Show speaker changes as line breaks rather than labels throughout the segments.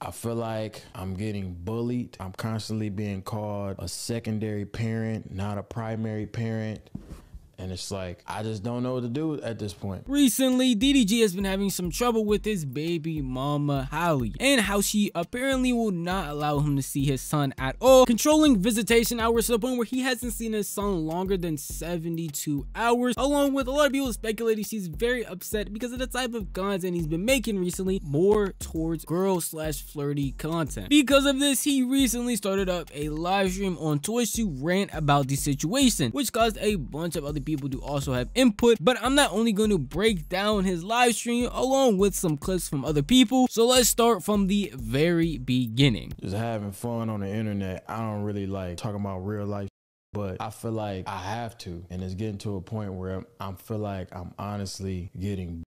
I feel like I'm getting bullied. I'm constantly being called a secondary parent, not a primary parent. And it's like, I just don't know what to do at this point.
Recently, DDG has been having some trouble with his baby mama, Halle, and how she apparently will not allow him to see his son at all, controlling visitation hours to the point where he hasn't seen his son longer than 72 hours, along with a lot of people speculating she's very upset because of the type of content he's been making recently, more towards girl/flirty content. Because of this, he recently started up a live stream on Twitch to rant about the situation, which caused a bunch of other people to also have input. But I'm not only going to break down his live stream along with some clips from other people, so let's start from the very beginning.
Just having fun on the internet. I don't really like talking about real life, but I feel like I have to, and it's getting to a point where I feel like I'm honestly getting,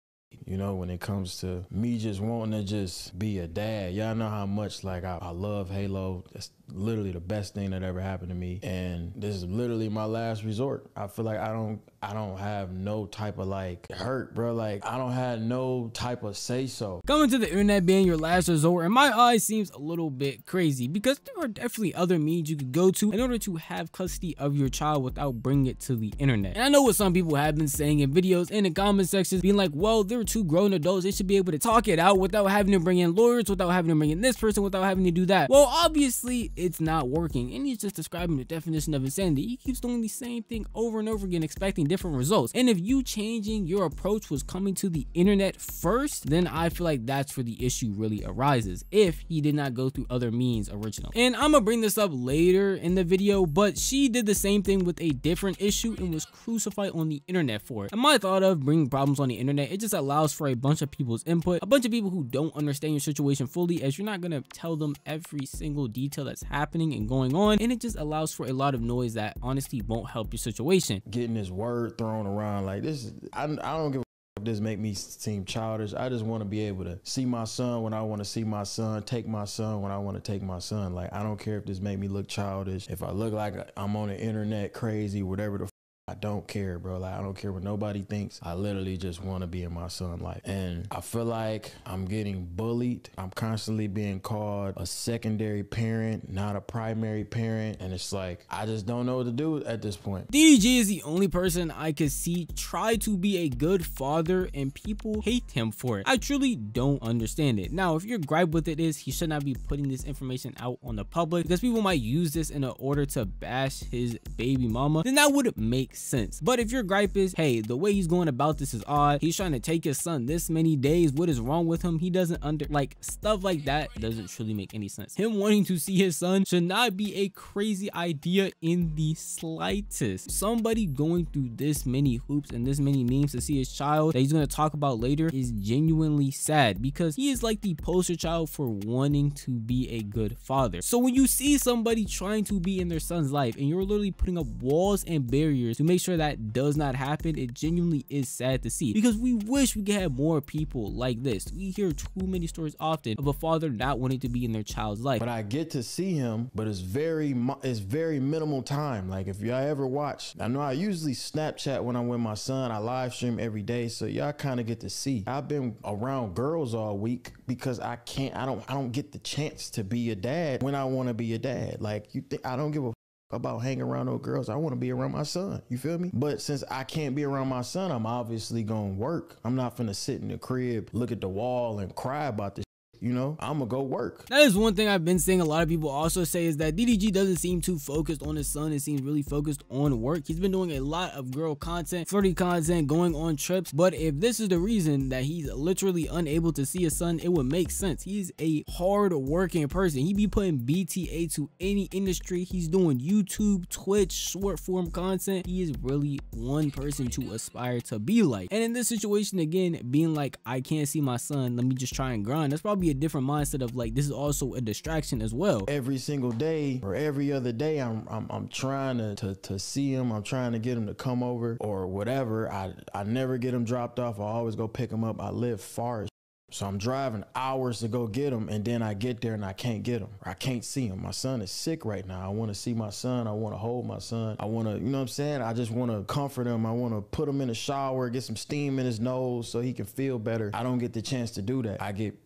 you know, when it comes to me just wanting to just be a dad. Y'all know how much like I love Halo. That's literally the best thing that ever happened to me, and this is literally my last resort. I feel like I don't have no type of like hurt, bro. Like I don't have no type of say so.
Coming to the internet being your last resort in my eyes seems a little bit crazy, because there are definitely other means you could go to in order to have custody of your child without bringing it to the internet. And I know what some people have been saying in videos and in comment sections, being like, well, they're two grown adults, they should be able to talk it out without having to bring in lawyers, without having to bring in this person, without having to do that. Well, obviously it's not working, and he's just describing the definition of insanity. He keeps doing the same thing over and over again, expecting different results. And if you changing your approach was coming to the internet first, then I feel like that's where the issue really arises, if he did not go through other means originally. And I'm gonna bring this up later in the video, but she did the same thing with a different issue and was crucified on the internet for it. And my thought of bringing problems on the internet, it just allows for a bunch of people's input, a bunch of people who don't understand your situation fully, as you're not gonna tell them every single detail that's happening and going on, and it just allows for a lot of noise that honestly won't help your situation.
Getting this word thrown around like this, I don't give a if this make me seem childish. I just want to be able to see my son when I want to see my son, take my son when I want to take my son. Like I don't care if this make me look childish, if I look like I'm on the internet crazy, whatever the I don't care, bro. Like I don't care what nobody thinks. I literally just want to be in my son's life. And I feel like I'm getting bullied. I'm constantly being called a secondary parent, not a primary parent. And it's like, I just don't know what to do at this point.
DDG is the only person I could see try to be a good father, and people hate him for it. I truly don't understand it. Now, if your gripe with it is he should not be putting this information out on the public because people might use this in order to bash his baby mama, then that would make sense. But if your gripe is, hey, the way he's going about this is odd, he's trying to take his son this many days, what is wrong with him, he doesn't like stuff like that doesn't truly make any sense. Him wanting to see his son should not be a crazy idea in the slightest. Somebody going through this many hoops and this many memes to see his child that he's going to talk about later is genuinely sad, because he is like the poster child for wanting to be a good father. So when you see somebody trying to be in their son's life and you're literally putting up walls and barriers to make sure that does not happen, it genuinely is sad to see, because we wish we could have more people like this. We hear too many stories often of a father not wanting to be in their child's life.
But I get to see him, but it's very minimal time. Like if y'all ever watch, I know I usually Snapchat when I'm with my son, I live stream every day, so y'all kind of get to see. I've been around girls all week because I don't get the chance to be a dad when I want to be a dad. Like you think I don't give a about hanging around those girls. I want to be around my son, you feel me? But since I can't be around my son, I'm obviously gonna work. I'm not finna sit in the crib, look at the wall and cry about this. You know, I'm gonna go work.
That is one thing I've been seeing a lot of people also say, is that DDG doesn't seem too focused on his son. It seems really focused on work. He's been doing a lot of girl content, flirty content, going on trips. But if this is the reason that he's literally unable to see his son, it would make sense. He's a hard working person. He be putting BTA to any industry. He's doing YouTube, Twitch, short form content. He is really one person to aspire to be like. And in this situation, again, being like, I can't see my son, let me just try and grind, that's probably a different mindset of like, this is also a distraction as well.
Every single day or every other day, I'm trying to see him. I'm trying to get him to come over or whatever. I never get him dropped off. I always go pick him up. I live far as so I'm driving hours to go get him, and then I get there and I can't get him. I can't see him. My son is sick right now. I want to see my son. I want to hold my son. I want to, you know what I'm saying? I just want to comfort him. I want to put him in the shower, get some steam in his nose so he can feel better. I don't get the chance to do that. I get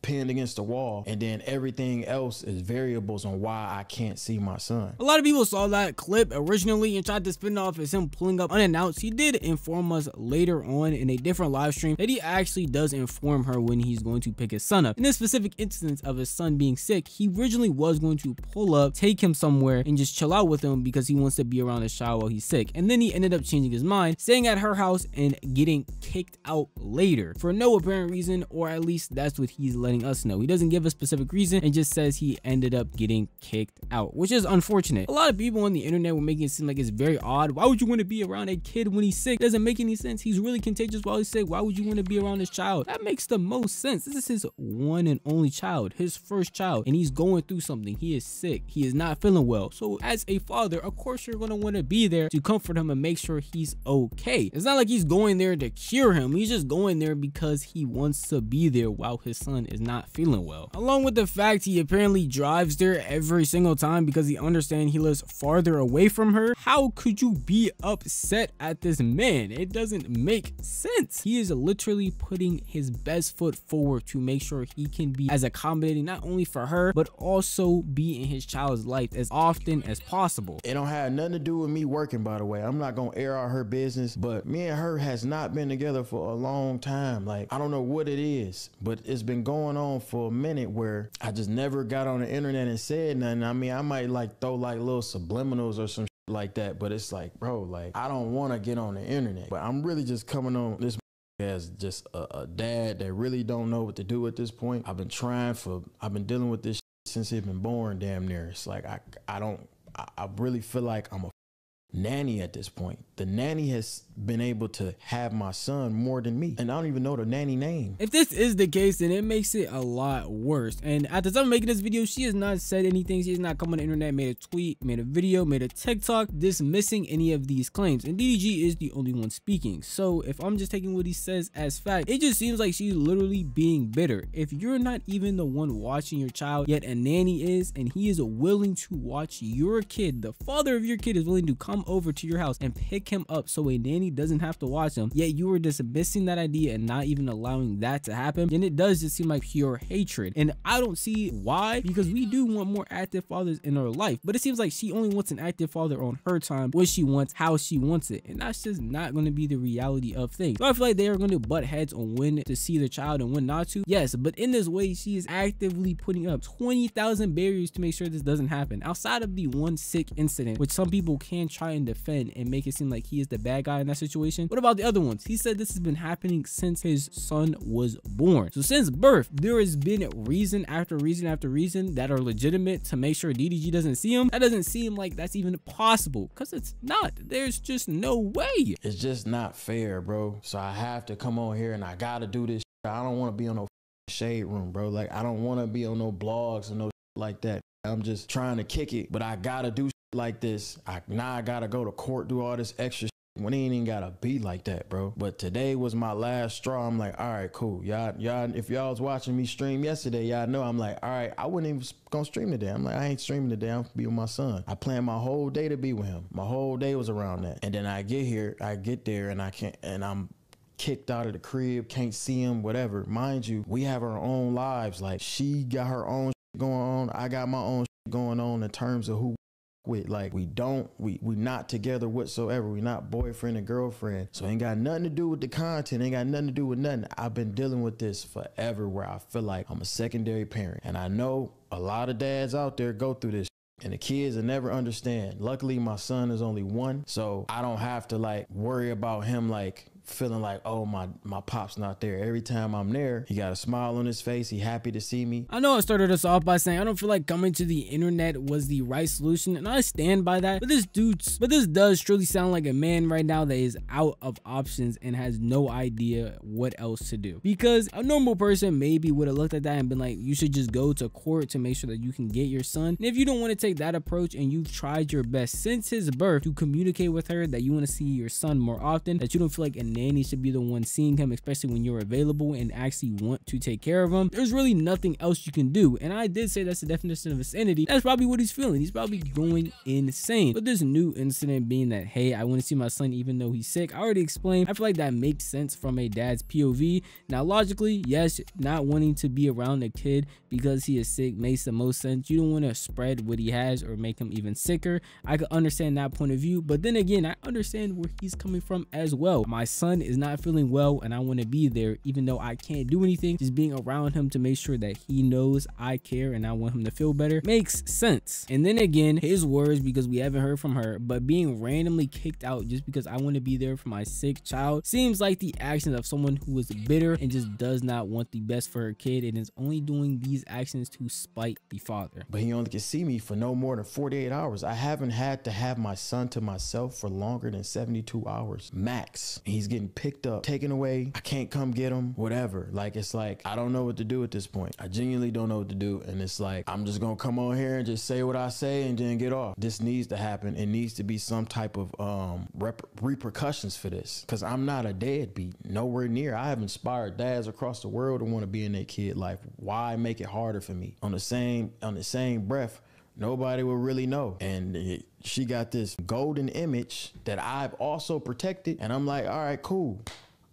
pinned against the wall, and then everything else is variables on why I can't see my son.
A lot of people saw that clip originally and tried to spin off as him pulling up unannounced. He did inform us later on in a different live stream that he actually does inform her when he's going to pick his son up. In this specific instance of his son being sick, he originally was going to pull up, take him somewhere, and just chill out with him because he wants to be around his child while he's sick. And then he ended up changing his mind, staying at her house and getting kicked out later for no apparent reason, or at least that's what he's letting us know. He doesn't give a specific reason and just says he ended up getting kicked out, which is unfortunate. A lot of people on the internet were making it seem like it's very odd. Why would you want to be around a kid when he's sick? It doesn't make any sense. He's really contagious while he's sick. Why would you want to be around his child? That makes the most sense. This is his one and only child, his first child, and he's going through something. He is sick. He is not feeling well. So as a father, of course you're going to want to be there to comfort him and make sure he's okay. It's not like he's going there to cure him. He's just going there because he wants to be there while his son is not feeling well. Along with the fact he apparently drives there every single time because he understands he lives farther away from her. How could you be upset at this man? It doesn't make sense. He is literally putting his best foot forward to make sure he can be as accommodating not only for her but also be in his child's life as often as possible.
It don't have nothing to do with me working, by the way. I'm not gonna air out her business, but me and her has not been together for a long time. Like, I don't know what it is, but it's been going on for a minute where I just never got on the internet and said nothing. I mean, I might like throw like little subliminals or some like that, but it's like, bro, like, I don't want to get on the internet, but I'm really just coming on this as just a dad that really don't know what to do at this point. I've been dealing with this since he's been born, damn near. It's like, I really feel like I'm a nanny at this point. The nanny has been able to have my son more than me, and I don't even know the nanny name.
If this is the case, then it makes it a lot worse. And at the time of making this video, she has not said anything. She has not come on the internet, made a tweet, made a video, made a TikTok dismissing any of these claims, and DDG is the only one speaking. So if I'm just taking what he says as fact, it just seems like she's literally being bitter. If you're not even the one watching your child, yet a nanny is, and he is willing to watch your kid, the father of your kid is willing to come over to your house and pick him up so a nanny doesn't have to watch him, yet you were dismissing that idea and not even allowing that to happen, then it does just seem like pure hatred. And I don't see why, because we do want more active fathers in our life, but it seems like she only wants an active father on her time, what she wants, how she wants it, and that's just not going to be the reality of things. So I feel like they are going to butt heads on when to see the child and when not to. Yes, but in this way, she is actively putting up 20,000 barriers to make sure this doesn't happen. Outside of the one sick incident, which some people can try and defend and make it seem like he is the bad guy in that situation. What about the other ones? He said this has been happening since his son was born. So since birth, there has been reason after reason after reason that are legitimate to make sure DDG doesn't see him. That doesn't seem like that's even possible, because it's not. There's just no way.
It's just not fair, bro. So I have to come on here and I gotta do this. I don't want to be on no shade room, bro. Like, I don't want to be on no blogs or no like that. I'm just trying to kick it, but I gotta do like this. Now I gotta go to court, do all this extra shit when it ain't even gotta be like that, bro. But today was my last straw. I'm like, all right, cool. Y'all, if y'all was watching me stream yesterday, y'all know I'm like, all right, I wasn't even gonna stream today. I'm like, I ain't streaming today. I'm gonna be with my son. I planned my whole day to be with him. My whole day was around that. And then I get there and I can't, and I'm kicked out of the crib, can't see him, whatever. Mind you, we have our own lives. Like, she got her own shit going on. I got my own shit going on in terms of who with. Like, we not together whatsoever. We not boyfriend and girlfriend. So ain't got nothing to do with the content, ain't got nothing to do with nothing. I've been dealing with this forever, where I feel like I'm a secondary parent, and I know a lot of dads out there go through this, and the kids will never understand. Luckily my son is only 1, so I don't have to like worry about him like feeling like, oh, my pop's not there. Every time I'm there, he got a smile on his face. He happy to see me.
I know I started us off by saying I don't feel like coming to the internet was the right solution, and I stand by that. But this does truly sound like a man right now that is out of options and has no idea what else to do. Because a normal person maybe would have looked at that and been like, you should just go to court to make sure that you can get your son. And if you don't want to take that approach, and you've tried your best since his birth to communicate with her that you want to see your son more often, that you don't feel like a nanny should be the one seeing him, especially when you're available and actually want to take care of him. There's really nothing else you can do. And I did say that's the definition of insanity. That's probably what he's feeling. He's probably going insane. But this new incident being that, hey, I want to see my son even though he's sick. I already explained. I feel like that makes sense from a dad's POV. Now, logically, yes, not wanting to be around a kid because he is sick makes the most sense. You don't want to spread what he has or make him even sicker. I could understand that point of view. But then again, I understand where he's coming from as well. My son is not feeling well and I want to be there even though I can't do anything. Just being around him to make sure that he knows I care and I want him to feel better makes sense. And then again, his words, because we haven't heard from her, but being randomly kicked out just because I want to be there for my sick child seems like the actions of someone who is bitter and just does not want the best for her kid and is only doing these actions to spite the father.
But he only can see me for no more than 48 hours. I haven't had to have my son to myself for longer than 72 hours max. He's getting picked up, taken away. I can't come get him, whatever. Like, it's like, I don't know what to do at this point. I genuinely don't know what to do. And it's like, I'm just gonna come on here and just say what I say and then get off. This needs to happen. It needs to be some type of repercussions for this, because I'm not a deadbeat, nowhere near. I have inspired dads across the world to want to be in their kid life. Why make it harder for me? On the same breath, nobody will really know. And she got this golden image that I've also protected, and I'm like, all right, cool,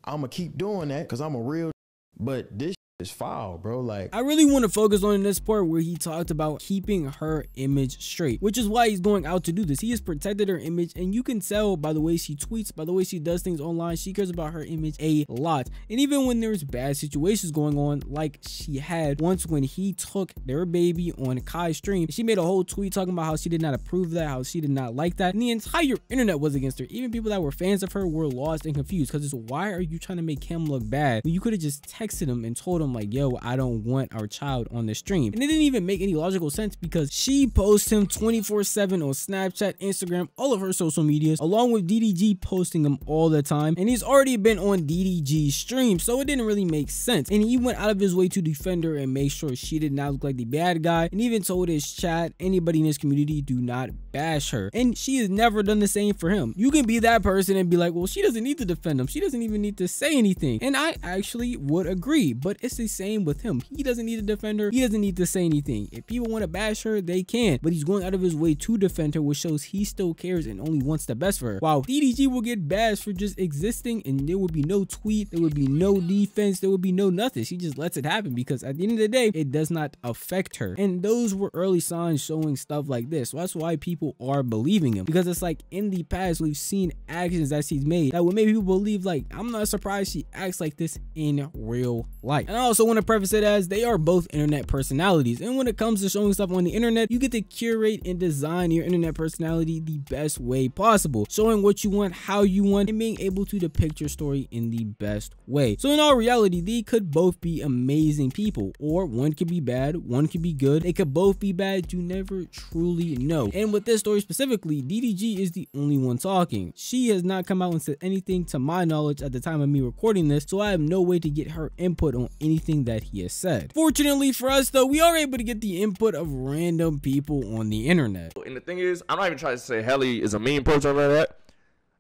I'm gonna keep doing that because I'm a real. But this is foul, bro. Like,
I really want to focus on this part where he talked about keeping her image straight, which is why he's going out to do this. He has protected her image, and you can tell by the way she tweets, by the way she does things online, she cares about her image a lot. And even when there's bad situations going on, like she had once when he took their baby on Kai's stream, she made a whole tweet talking about how she did not approve that, how she did not like that, and the entire internet was against her. Even people that were fans of her were lost and confused, because it's, why are you trying to make him look bad when you could have just texted him and told him like, yo, I don't want our child on the stream? And it didn't even make any logical sense, because she posts him 24/7 on Snapchat, Instagram, all of her social medias, along with DDG posting him all the time, and he's already been on DDG's stream, so it didn't really make sense. And he went out of his way to defend her and make sure she did not look like the bad guy, and even told his chat, anybody in his community, do not bash her. And she has never done the same for him. You can be that person and be like, well, she doesn't need to defend him, she doesn't even need to say anything. And I actually would agree, but it's the same with him. He doesn't need to defend her, he doesn't need to say anything. If people want to bash her, they can, but he's going out of his way to defend her, which shows he still cares and only wants the best for her. While DDG will get bashed for just existing, and there would be no tweet, there would be no defense, there would be no nothing. She just lets it happen because at the end of the day, it does not affect her. And those were early signs showing stuff like this. So that's why people are believing him, because it's like in the past we've seen actions that she's made that would make people believe. Like, I'm not surprised she acts like this in real life. And I also want to preface it as they are both internet personalities, and when it comes to showing stuff on the internet, you get to curate and design your internet personality the best way possible, showing what you want, how you want, and being able to depict your story in the best way. So in all reality, they could both be amazing people, or one could be bad, one could be good. They could both be bad, you never truly know. And with this story specifically, DDG is the only one talking. She has not come out and said anything to my knowledge at the time of me recording this, so I have no way to get her input on anything that he has said. Fortunately for us though, we are able to get the input of random people on the internet.
And the thing is, I'm not even trying to say halle is a mean person or that.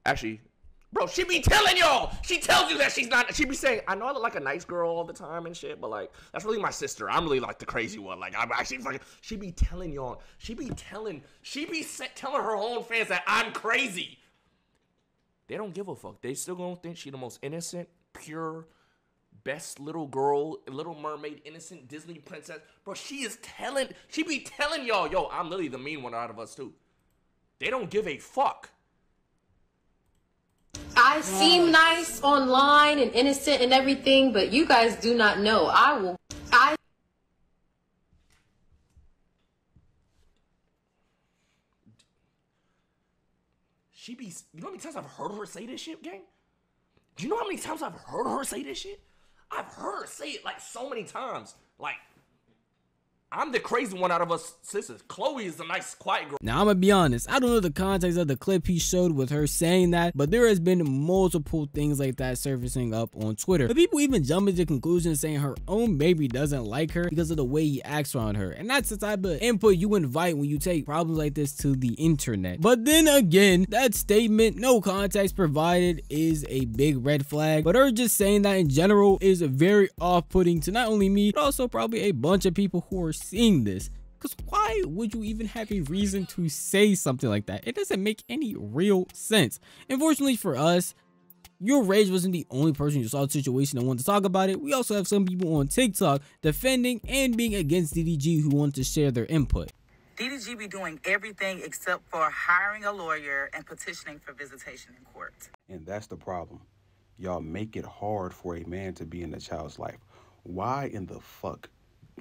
Actually, bro, she be telling y'all. She tells you that she's not. She be saying, I know I look like a nice girl all the time and shit, but like, that's really my sister. I'm really like the crazy one. Like, I'm actually fucking. She be telling y'all. She be telling her own fans that I'm crazy. They don't give a fuck. They still gonna think she the most innocent, pure, best little girl, Little Mermaid, innocent Disney princess. Bro, she be telling y'all, yo, I'm literally the mean one out of us too. They don't give a fuck.
I seem nice online and innocent and everything, but you guys do not know.
She be, you know how many times I've heard her say this shit, gang? Do you know how many times I've heard her say this shit? I've heard her say it like so many times. Like, I'm the crazy one out of us sisters. Chloe is a nice, quiet girl.
Now, I'm gonna be honest, I don't know the context of the clip he showed with her saying that, but there has been multiple things like that surfacing up on Twitter. But people even jump into conclusions saying her own baby doesn't like her because of the way he acts around her. And that's the type of input you invite when you take problems like this to the internet. But then again, that statement, no context provided, is a big red flag. But her just saying that in general is very off-putting to not only me, but also probably a bunch of people who are seeing this. Because why would you even have a reason to say something like that? It doesn't make any real sense. Unfortunately for us, your rage wasn't the only person who saw the situation and wanted to talk about it. We also have some people on TikTok defending and being against DDG who want to share their input.
DDG be doing everything except for hiring a lawyer and petitioning for visitation in court.
And that's the problem. Y'all make it hard for a man to be in a child's life. Why in the fuck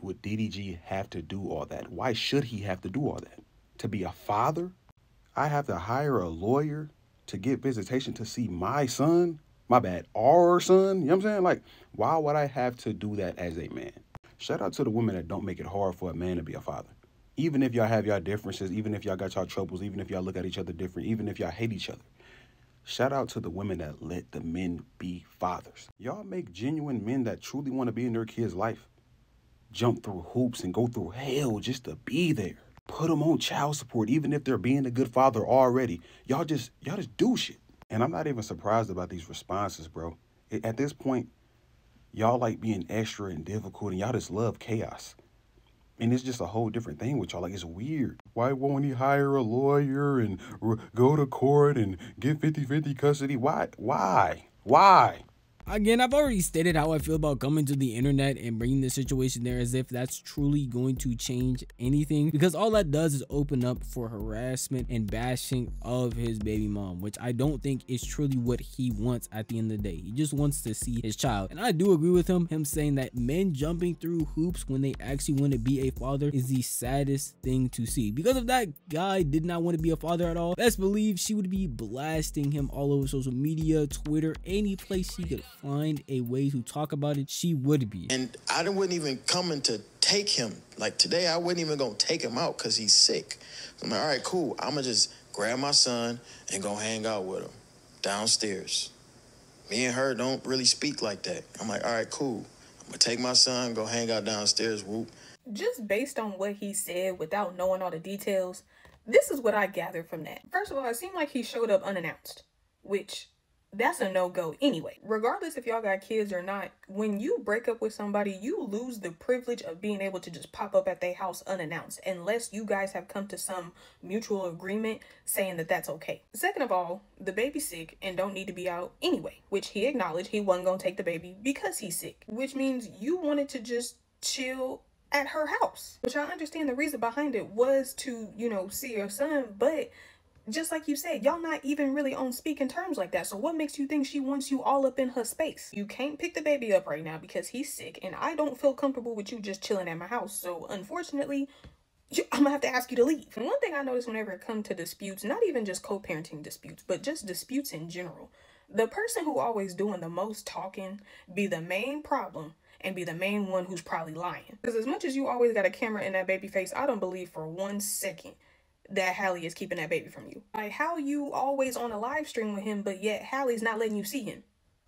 would DDG have to do all that? Why should he have to do all that? To be a father? I have to hire a lawyer to get visitation to see my son? My bad, our son? You know what I'm saying? Like, why would I have to do that as a man? Shout out to the women that don't make it hard for a man to be a father. Even if y'all have y'all differences, even if y'all got y'all troubles, even if y'all look at each other different, even if y'all hate each other. Shout out to the women that let the men be fathers. Y'all make genuine men that truly want to be in their kids' life jump through hoops and go through hell just to be there. Put them on child support, even if they're being a good father already. Y'all just do shit. And I'm not even surprised about these responses, bro. At this point, y'all like being extra and difficult, and y'all just love chaos. And it's just a whole different thing with y'all. Like, it's weird. Why won't he hire a lawyer and go to court and get 50-50 custody? Why?
Again, I've already stated how I feel about coming to the internet and bringing the situation there as if that's truly going to change anything, because all that does is open up for harassment and bashing of his baby mom, which I don't think is truly what he wants at the end of the day. He just wants to see his child. And I do agree with him saying that men jumping through hoops when they actually want to be a father is the saddest thing to see. Because if that guy did not want to be a father at all, best believe she would be blasting him all over social media, Twitter, any place she could find a way to talk about it, she would be.
And I wouldn't even coming to take him. Like today, I wasn't even gonna take him out because he's sick. So I'm like, all right, cool. I'm gonna just grab my son and go hang out with him downstairs. Me and her don't really speak like that. I'm like, all right, cool. I'm gonna take my son, go hang out downstairs, whoop.
Just based on what he said without knowing all the details, this is what I gathered from that. First of all, it seemed like he showed up unannounced, which that's a no-go anyway. Regardless if y'all got kids or not, when you break up with somebody, you lose the privilege of being able to just pop up at their house unannounced, unless you guys have come to some mutual agreement saying that that's okay. Second of all, the baby's sick and don't need to be out anyway, which he acknowledged he wasn't gonna take the baby because he's sick, which means you wanted to just chill at her house, which I understand the reason behind it was to, you know, see your son, but just like you said, y'all not even really on speaking terms like that. So what makes you think she wants you all up in her space? You can't pick the baby up right now because he's sick, and I don't feel comfortable with you just chilling at my house. So unfortunately, I'm gonna have to ask you to leave. And one thing I notice whenever it comes to disputes, not even just co-parenting disputes, but just disputes in general, the person who always doing the most talking be the main problem and be the main one who's probably lying. Because as much as you always got a camera in that baby face, I don't believe for 1 second that Halle is keeping that baby from you. Like, how you always on a live stream with him, but yet Halle's not letting you see him?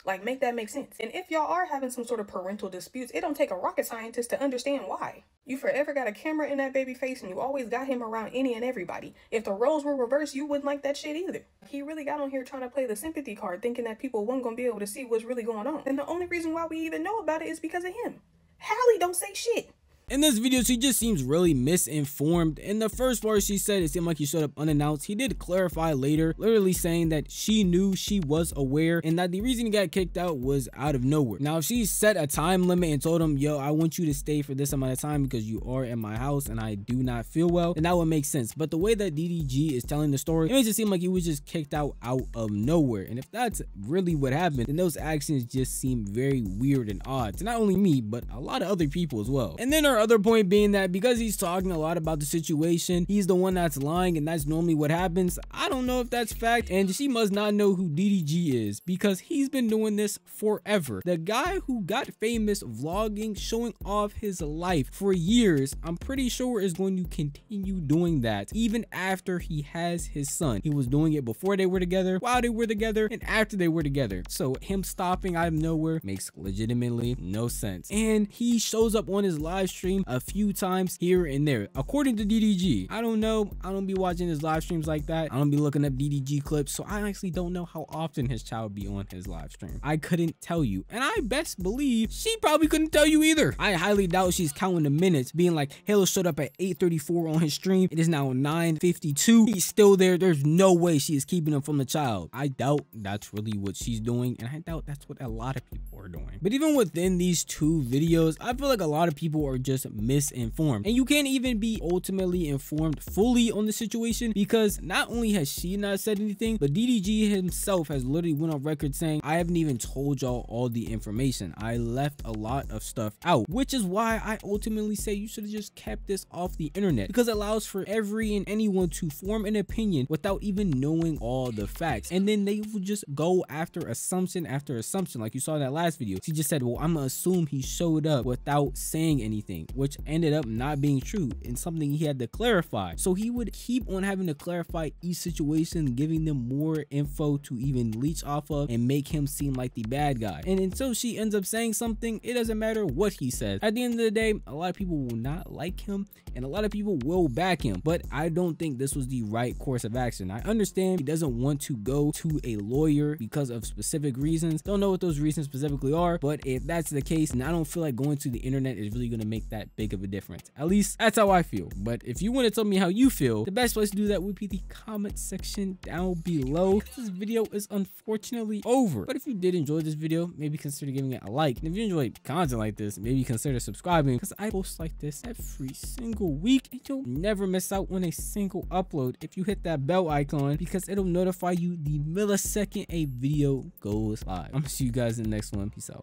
Like, make that make sense. And if y'all are having some sort of parental disputes, it don't take a rocket scientist to understand why. You forever got a camera in that baby face and you always got him around any and everybody. If the roles were reversed, you wouldn't like that shit either. He really got on here trying to play the sympathy card, thinking that people weren't gonna be able to see what's really going on. And the only reason why we even know about it is because of him. Halle don't say shit.
In this video, she just seems really misinformed. In the first part, she said it seemed like he showed up unannounced. He did clarify later, literally saying that she knew, she was aware, and that the reason he got kicked out was out of nowhere. Now, if she set a time limit and told him, yo, I want you to stay for this amount of time because you are in my house and I do not feel well, then that would make sense. But the way that DDG is telling the story, it makes it seem like he was just kicked out of nowhere. And if that's really what happened, then those actions just seem very weird and odd to not only me, but a lot of other people as well. And then her her other point being that because he's talking a lot about the situation, he's the one that's lying, and that's normally what happens. I don't know if that's fact, and she must not know who DDG is because he's been doing this forever. The guy who got famous vlogging, showing off his life for years, I'm pretty sure is going to continue doing that even after he has his son. He was doing it before they were together, while they were together, and after they were together. So him stopping out of nowhere makes legitimately no sense. And he shows up on his live stream a few times here and there, according to DDG. I don't know. I don't be watching his live streams like that. I don't be looking up DDG clips, so I actually don't know how often his child be on his live stream. I couldn't tell you, and I best believe she probably couldn't tell you either. I highly doubt she's counting the minutes, being like, Halo showed up at 8:34 on his stream. It is now 9:52. He's still there. There's no way she is keeping him from the child. I doubt that's really what she's doing, and I doubt that's what a lot of people are doing. But even within these two videos, I feel like a lot of people are just misinformed, and you can't even be ultimately informed fully on the situation because not only has she not said anything, but DDG himself has literally went on record saying, I haven't even told y'all all the information. I left a lot of stuff out, which is why I ultimately say you should have just kept this off the internet, because it allows for every and anyone to form an opinion without even knowing all the facts, and then they will just go after assumption after assumption. Like you saw in that last video, she just said, well, I'm gonna assume he showed up without saying anything, which ended up not being true and something he had to clarify. So he would keep on having to clarify each situation, giving them more info to even leech off of and make him seem like the bad guy. And until she ends up saying something, it doesn't matter what he says. At the end of the day, a lot of people will not like him and a lot of people will back him, but I don't think this was the right course of action. I understand he doesn't want to go to a lawyer because of specific reasons. Don't know what those reasons specifically are, but if that's the case, and I don't feel like going to the internet is really going to make that big of a difference. At least that's how I feel. But if you want to tell me how you feel, the best place to do that would be the comment section down below. This video is unfortunately over, but if you did enjoy this video, maybe consider giving it a like. And if you enjoy content like this, maybe consider subscribing, because I post like this every single week and you'll never miss out on a single upload if you hit that bell icon, because it'll notify you the millisecond a video goes live. I'm gonna see you guys in the next one. Peace out.